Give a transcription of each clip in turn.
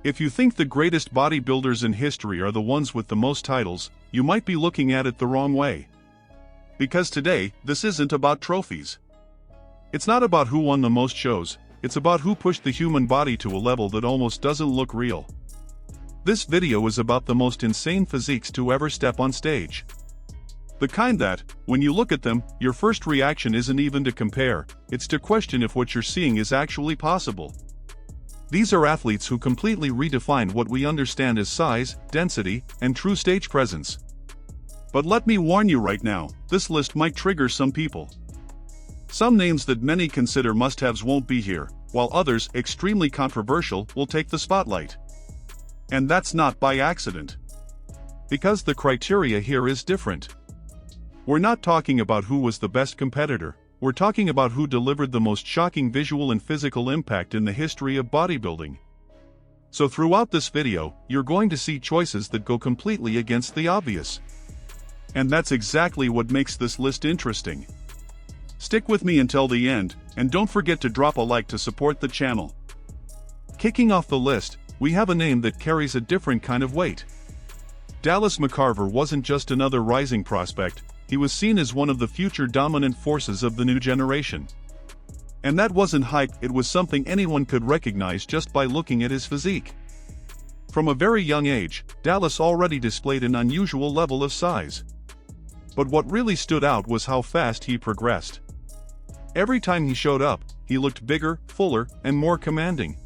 If you think the greatest bodybuilders in history are the ones with the most titles, you might be looking at it the wrong way. Because today, this isn't about trophies. It's not about who won the most shows, it's about who pushed the human body to a level that almost doesn't look real. This video is about the most insane physiques to ever step on stage. The kind that, when you look at them, your first reaction isn't even to compare, it's to question if what you're seeing is actually possible. These are athletes who completely redefined what we understand as size, density, and true stage presence. But let me warn you right now, this list might trigger some people. Some names that many consider must-haves won't be here, while others, extremely controversial, will take the spotlight. And that's not by accident. Because the criteria here is different. We're not talking about who was the best competitor, we're talking about who delivered the most shocking visual and physical impact in the history of bodybuilding. So throughout this video, you're going to see choices that go completely against the obvious. And that's exactly what makes this list interesting. Stick with me until the end, and don't forget to drop a like to support the channel. Kicking off the list, we have a name that carries a different kind of weight. Dallas McCarver wasn't just another rising prospect, he was seen as one of the future dominant forces of the new generation. And that wasn't hype, it was something anyone could recognize just by looking at his physique. From a very young age, Dallas already displayed an unusual level of size. But what really stood out was how fast he progressed. Every time he showed up, he looked bigger, fuller, and more commanding.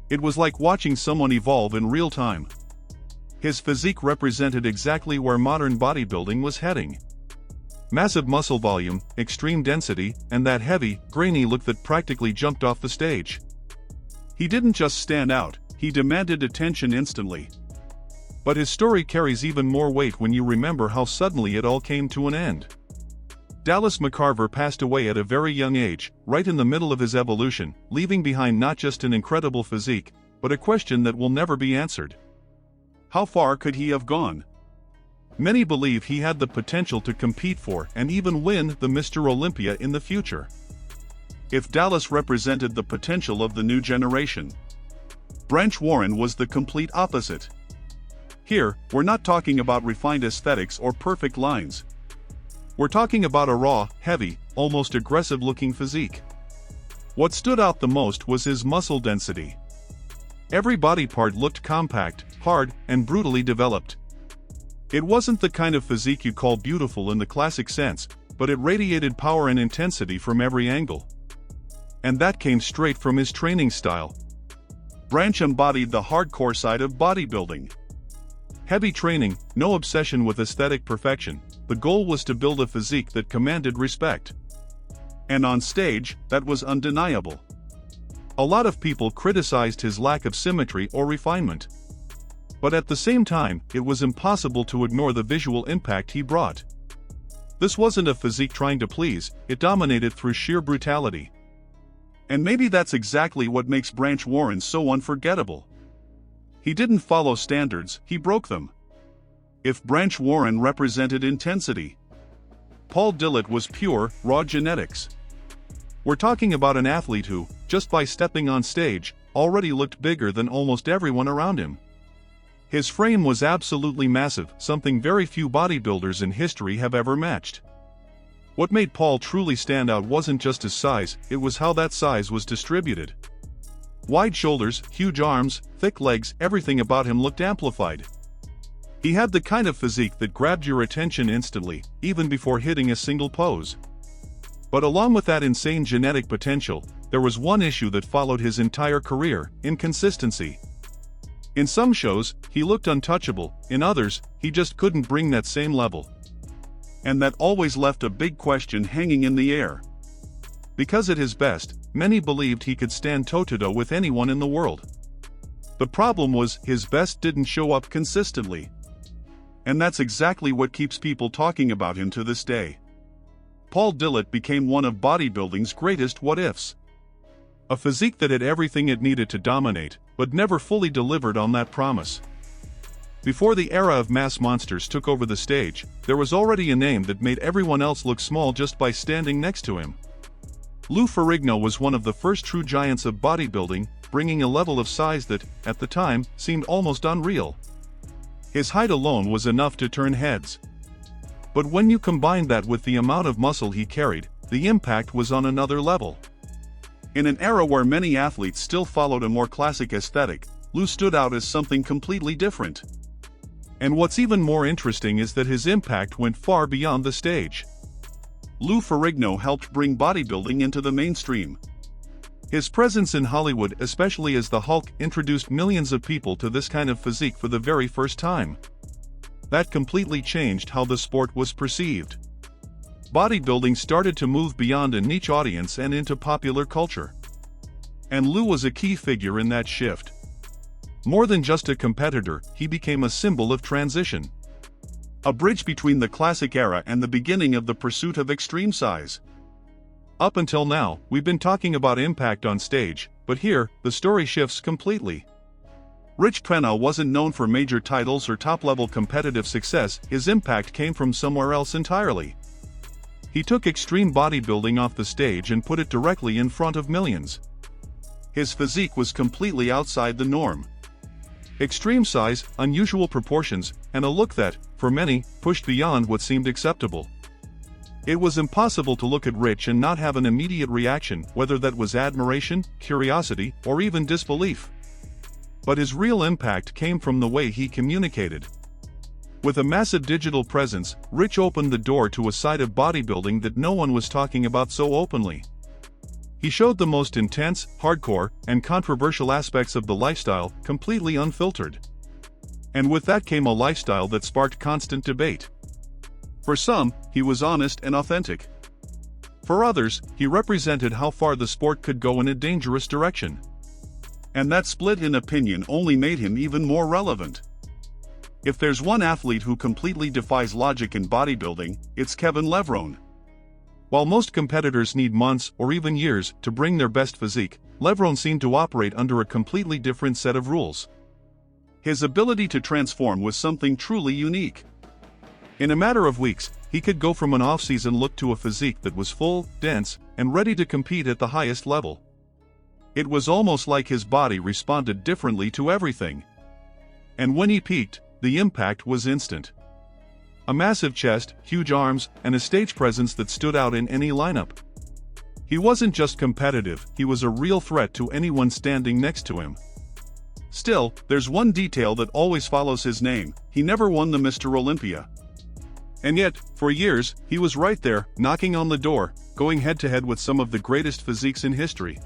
It was like watching someone evolve in real time. His physique represented exactly where modern bodybuilding was heading. Massive muscle volume, extreme density, and that heavy, grainy look that practically jumped off the stage. He didn't just stand out, he demanded attention instantly. But his story carries even more weight when you remember how suddenly it all came to an end. Dallas McCarver passed away at a very young age, right in the middle of his evolution, leaving behind not just an incredible physique, but a question that will never be answered. How far could he have gone? Many believe he had the potential to compete for and even win the Mr. Olympia in the future. If Dallas represented the potential of the new generation, Branch Warren was the complete opposite. Here, we're not talking about refined aesthetics or perfect lines. We're talking about a raw, heavy, almost aggressive-looking physique. What stood out the most was his muscle density. Every body part looked compact, hard, and brutally developed. It wasn't the kind of physique you call beautiful in the classic sense, but it radiated power and intensity from every angle. And that came straight from his training style. Branch embodied the hardcore side of bodybuilding. Heavy training, no obsession with aesthetic perfection, the goal was to build a physique that commanded respect. And on stage, that was undeniable. A lot of people criticized his lack of symmetry or refinement. But at the same time, it was impossible to ignore the visual impact he brought. This wasn't a physique trying to please, it dominated through sheer brutality. And maybe that's exactly what makes Branch Warren so unforgettable. He didn't follow standards, he broke them. If Branch Warren represented intensity, Paul Dillet was pure, raw genetics. We're talking about an athlete who, just by stepping on stage, already looked bigger than almost everyone around him. His frame was absolutely massive, something very few bodybuilders in history have ever matched. What made Paul truly stand out wasn't just his size, it was how that size was distributed. Wide shoulders, huge arms, thick legs, everything about him looked amplified. He had the kind of physique that grabbed your attention instantly, even before hitting a single pose. But along with that insane genetic potential, there was one issue that followed his entire career: inconsistency. In some shows, he looked untouchable, in others, he just couldn't bring that same level. And that always left a big question hanging in the air. Because at his best, many believed he could stand toe-to-toe with anyone in the world. The problem was, his best didn't show up consistently. And that's exactly what keeps people talking about him to this day. Paul Dillet became one of bodybuilding's greatest what-ifs. A physique that had everything it needed to dominate, but never fully delivered on that promise. Before the era of mass monsters took over the stage, there was already a name that made everyone else look small just by standing next to him. Lou Ferrigno was one of the first true giants of bodybuilding, bringing a level of size that, at the time, seemed almost unreal. His height alone was enough to turn heads. But when you combine that with the amount of muscle he carried, the impact was on another level. In an era where many athletes still followed a more classic aesthetic, Lou stood out as something completely different. And what's even more interesting is that his impact went far beyond the stage. Lou Ferrigno helped bring bodybuilding into the mainstream. His presence in Hollywood, especially as the Hulk, introduced millions of people to this kind of physique for the very first time. That completely changed how the sport was perceived. Bodybuilding started to move beyond a niche audience and into popular culture. And Lou was a key figure in that shift. More than just a competitor, he became a symbol of transition. A bridge between the classic era and the beginning of the pursuit of extreme size. Up until now, we've been talking about impact on stage, but here, the story shifts completely. Rich Piana wasn't known for major titles or top-level competitive success, his impact came from somewhere else entirely. He took extreme bodybuilding off the stage and put it directly in front of millions. His physique was completely outside the norm. Extreme size, unusual proportions, and a look that, for many, pushed beyond what seemed acceptable. It was impossible to look at Rich and not have an immediate reaction, whether that was admiration, curiosity, or even disbelief. But his real impact came from the way he communicated. With a massive digital presence, Rich opened the door to a side of bodybuilding that no one was talking about so openly. He showed the most intense, hardcore, and controversial aspects of the lifestyle, completely unfiltered. And with that came a lifestyle that sparked constant debate. For some, he was honest and authentic. For others, he represented how far the sport could go in a dangerous direction. And that split in opinion only made him even more relevant. If there's one athlete who completely defies logic in bodybuilding, it's Kevin Levrone. While most competitors need months or even years to bring their best physique, Levrone seemed to operate under a completely different set of rules. His ability to transform was something truly unique. In a matter of weeks, he could go from an off-season look to a physique that was full, dense, and ready to compete at the highest level. It was almost like his body responded differently to everything. And when he peaked, the impact was instant. A massive chest, huge arms, and a stage presence that stood out in any lineup. He wasn't just competitive, he was a real threat to anyone standing next to him. Still, there's one detail that always follows his name: he never won the Mr. Olympia. And yet, for years, he was right there, knocking on the door, going head-to-head with some of the greatest physiques in history.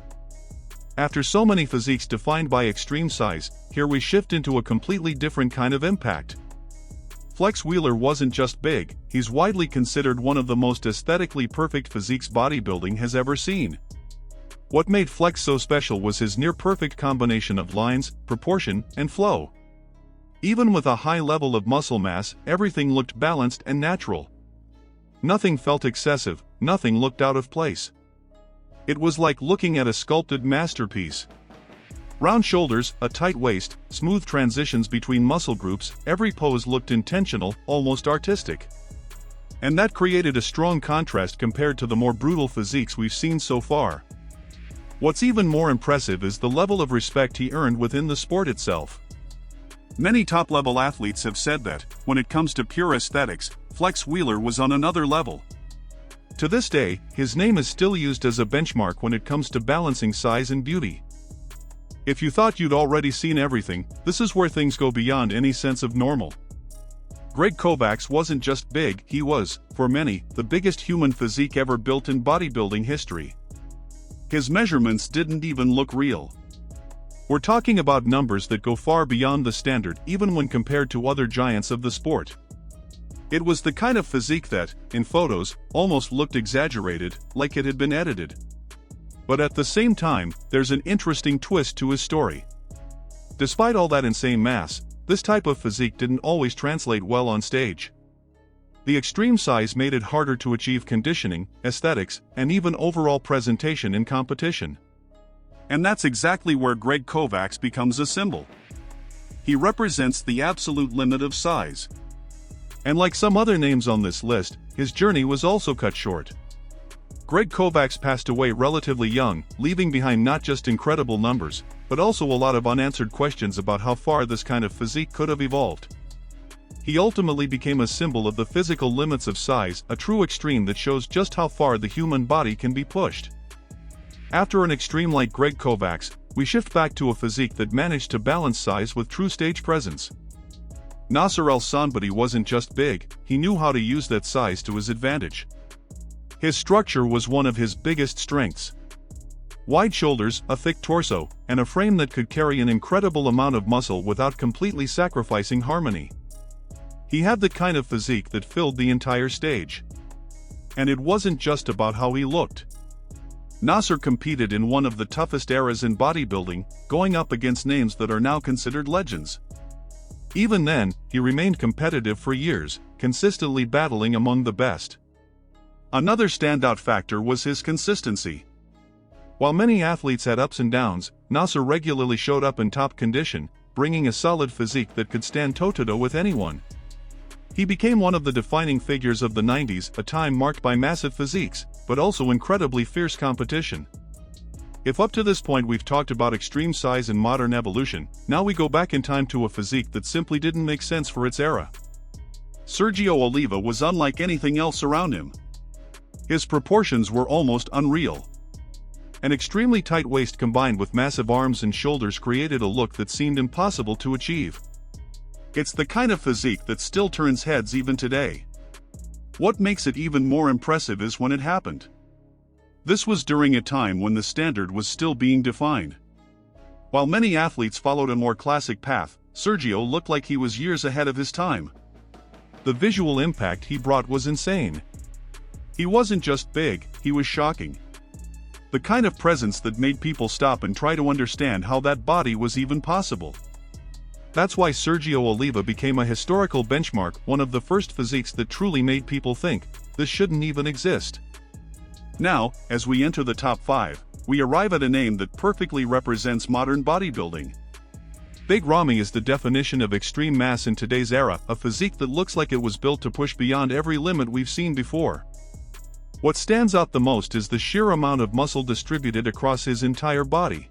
After so many physiques defined by extreme size, here we shift into a completely different kind of impact. Flex Wheeler wasn't just big, he's widely considered one of the most aesthetically perfect physiques bodybuilding has ever seen. What made Flex so special was his near-perfect combination of lines, proportion, and flow. Even with a high level of muscle mass, everything looked balanced and natural. Nothing felt excessive, nothing looked out of place. It was like looking at a sculpted masterpiece. Round shoulders, a tight waist, smooth transitions between muscle groups, every pose looked intentional, almost artistic. And that created a strong contrast compared to the more brutal physiques we've seen so far. What's even more impressive is the level of respect he earned within the sport itself. Many top-level athletes have said that, when it comes to pure aesthetics, Flex Wheeler was on another level. To this day, his name is still used as a benchmark when it comes to balancing size and beauty. If you thought you'd already seen everything, this is where things go beyond any sense of normal. Greg Kovacs wasn't just big, he was, for many, the biggest human physique ever built in bodybuilding history. His measurements didn't even look real. We're talking about numbers that go far beyond the standard even when compared to other giants of the sport. It was the kind of physique that, in photos, almost looked exaggerated, like it had been edited. But at the same time, there's an interesting twist to his story. Despite all that insane mass, this type of physique didn't always translate well on stage. The extreme size made it harder to achieve conditioning, aesthetics, and even overall presentation in competition. And that's exactly where Greg Kovacs becomes a symbol. He represents the absolute limit of size. And like some other names on this list, his journey was also cut short. Greg Kovacs passed away relatively young, leaving behind not just incredible numbers, but also a lot of unanswered questions about how far this kind of physique could have evolved. He ultimately became a symbol of the physical limits of size, a true extreme that shows just how far the human body can be pushed. After an extreme like Greg Kovacs, we shift back to a physique that managed to balance size with true stage presence. Nasser El Sonbaty wasn't just big, he knew how to use that size to his advantage. His structure was one of his biggest strengths. Wide shoulders, a thick torso, and a frame that could carry an incredible amount of muscle without completely sacrificing harmony. He had the kind of physique that filled the entire stage. And it wasn't just about how he looked. Nasser competed in one of the toughest eras in bodybuilding, going up against names that are now considered legends. Even then, he remained competitive for years, consistently battling among the best. Another standout factor was his consistency. While many athletes had ups and downs, Nasser regularly showed up in top condition, bringing a solid physique that could stand toe-to-toe with anyone. He became one of the defining figures of the 90s, a time marked by massive physiques, but also incredibly fierce competition. If up to this point we've talked about extreme size and modern evolution, now we go back in time to a physique that simply didn't make sense for its era. Sergio Oliva was unlike anything else around him. His proportions were almost unreal. An extremely tight waist combined with massive arms and shoulders created a look that seemed impossible to achieve. It's the kind of physique that still turns heads even today. What makes it even more impressive is when it happened. This was during a time when the standard was still being defined. While many athletes followed a more classic path, Sergio looked like he was years ahead of his time. The visual impact he brought was insane. He wasn't just big, he was shocking. The kind of presence that made people stop and try to understand how that body was even possible. That's why Sergio Oliva became a historical benchmark, one of the first physiques that truly made people think, this shouldn't even exist. Now, as we enter the top 5, we arrive at a name that perfectly represents modern bodybuilding. Big Ramy is the definition of extreme mass in today's era, a physique that looks like it was built to push beyond every limit we've seen before. What stands out the most is the sheer amount of muscle distributed across his entire body.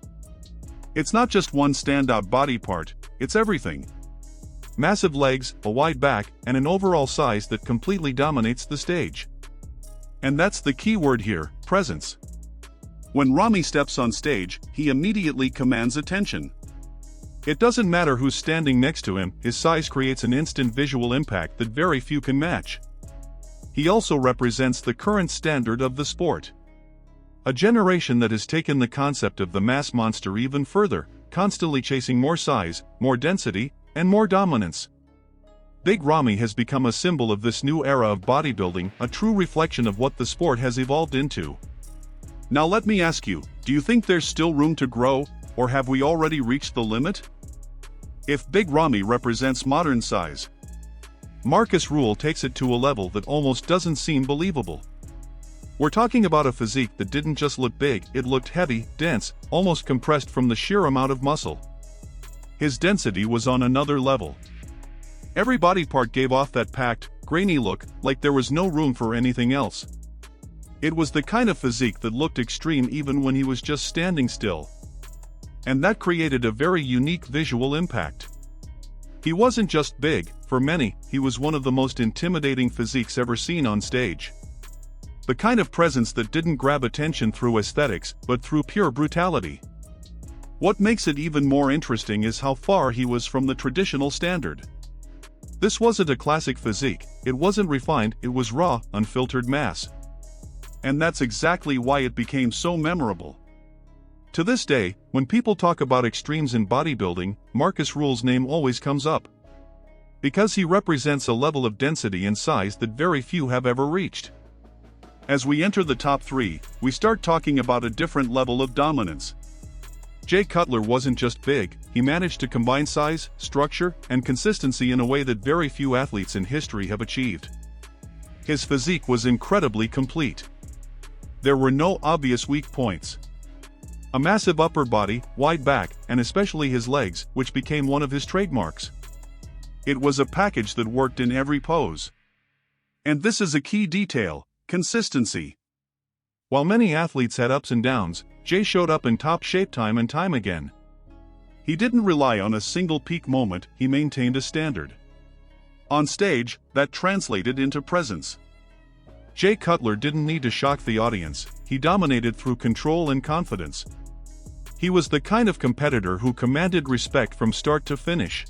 It's not just one standout body part, it's everything. Massive legs, a wide back, and an overall size that completely dominates the stage. And that's the key word here, presence. When Ramy steps on stage, he immediately commands attention. It doesn't matter who's standing next to him, his size creates an instant visual impact that very few can match. He also represents the current standard of the sport. A generation that has taken the concept of the mass monster even further, constantly chasing more size, more density, and more dominance. Big Ramy has become a symbol of this new era of bodybuilding, a true reflection of what the sport has evolved into. Now let me ask you, do you think there's still room to grow, or have we already reached the limit? If Big Ramy represents modern size, Ruhl takes it to a level that almost doesn't seem believable. We're talking about a physique that didn't just look big, it looked heavy, dense, almost compressed from the sheer amount of muscle. His density was on another level. Every body part gave off that packed, grainy look, like there was no room for anything else. It was the kind of physique that looked extreme even when he was just standing still. And that created a very unique visual impact. He wasn't just big, for many, he was one of the most intimidating physiques ever seen on stage. The kind of presence that didn't grab attention through aesthetics, but through pure brutality. What makes it even more interesting is how far he was from the traditional standard. This wasn't a classic physique, it wasn't refined, it was raw, unfiltered mass. And that's exactly why it became so memorable. To this day, when people talk about extremes in bodybuilding, Ruhl's name always comes up. Because he represents a level of density and size that very few have ever reached. As we enter the top 3, we start talking about a different level of dominance. Cutler wasn't just big, he managed to combine size, structure, and consistency in a way that very few athletes in history have achieved. His physique was incredibly complete. There were no obvious weak points. A massive upper body, wide back, and especially his legs, which became one of his trademarks. It was a package that worked in every pose. And this is a key detail, consistency. While many athletes had ups and downs, Jay showed up in top shape time and time again. He didn't rely on a single peak moment, he maintained a standard. On stage, that translated into presence. Cutler didn't need to shock the audience, he dominated through control and confidence. He was the kind of competitor who commanded respect from start to finish.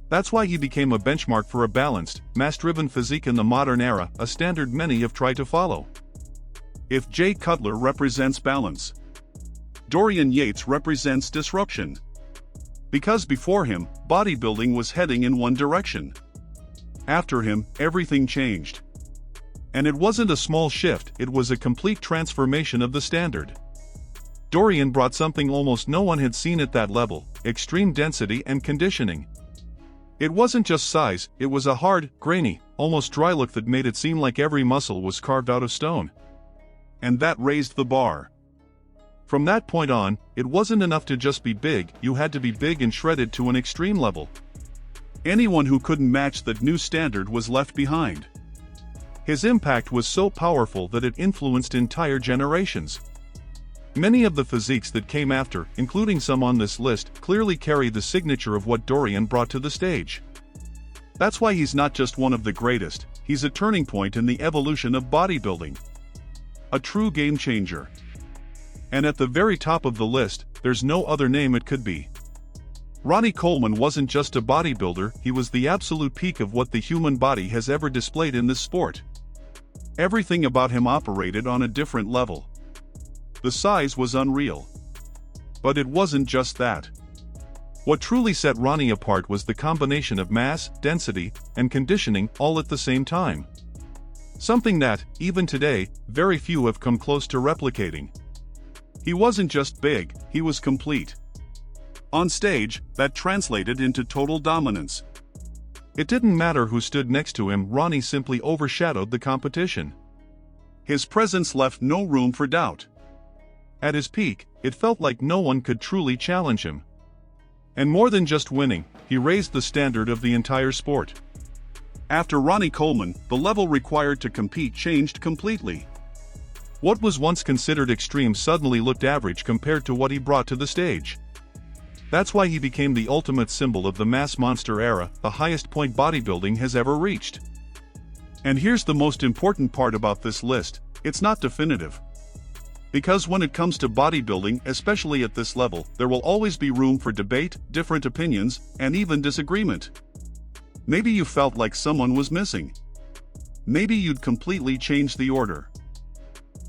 That's why he became a benchmark for a balanced, mass-driven physique in the modern era, a standard many have tried to follow. If Cutler represents balance, Dorian Yates represents disruption. Because before him, bodybuilding was heading in one direction. After him, everything changed. And it wasn't a small shift, it was a complete transformation of the standard. Dorian brought something almost no one had seen at that level: extreme density and conditioning. It wasn't just size, it was a hard, grainy, almost dry look that made it seem like every muscle was carved out of stone. And that raised the bar. From that point on, it wasn't enough to just be big, you had to be big and shredded to an extreme level. Anyone who couldn't match that new standard was left behind. His impact was so powerful that it influenced entire generations. Many of the physiques that came after, including some on this list, clearly carry the signature of what Dorian brought to the stage. That's why he's not just one of the greatest, he's a turning point in the evolution of bodybuilding. A true game changer. And at the very top of the list, there's no other name it could be. Ronnie Coleman wasn't just a bodybuilder, he was the absolute peak of what the human body has ever displayed in this sport. Everything about him operated on a different level. The size was unreal. But it wasn't just that. What truly set Ronnie apart was the combination of mass, density, and conditioning all at the same time. Something that, even today, very few have come close to replicating. He wasn't just big, he was complete. On stage, that translated into total dominance. It didn't matter who stood next to him, Ronnie simply overshadowed the competition. His presence left no room for doubt. At his peak, it felt like no one could truly challenge him. And more than just winning, he raised the standard of the entire sport. After Ronnie Coleman, the level required to compete changed completely. What was once considered extreme suddenly looked average compared to what he brought to the stage. That's why he became the ultimate symbol of the mass monster era, the highest point bodybuilding has ever reached. And here's the most important part about this list: it's not definitive. Because when it comes to bodybuilding, especially at this level, there will always be room for debate, different opinions, and even disagreement. Maybe you felt like someone was missing. Maybe you'd completely change the order.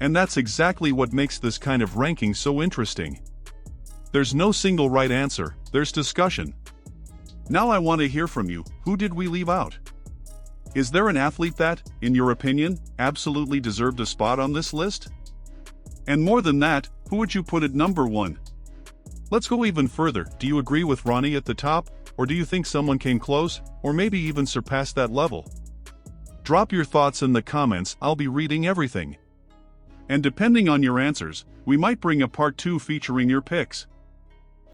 And that's exactly what makes this kind of ranking so interesting. There's no single right answer, there's discussion. Now I want to hear from you, who did we leave out? Is there an athlete that, in your opinion, absolutely deserved a spot on this list? And more than that, who would you put at number 1? Let's go even further, do you agree with Ronnie at the top, or do you think someone came close, or maybe even surpassed that level? Drop your thoughts in the comments, I'll be reading everything. And depending on your answers, we might bring a part 2 featuring your picks.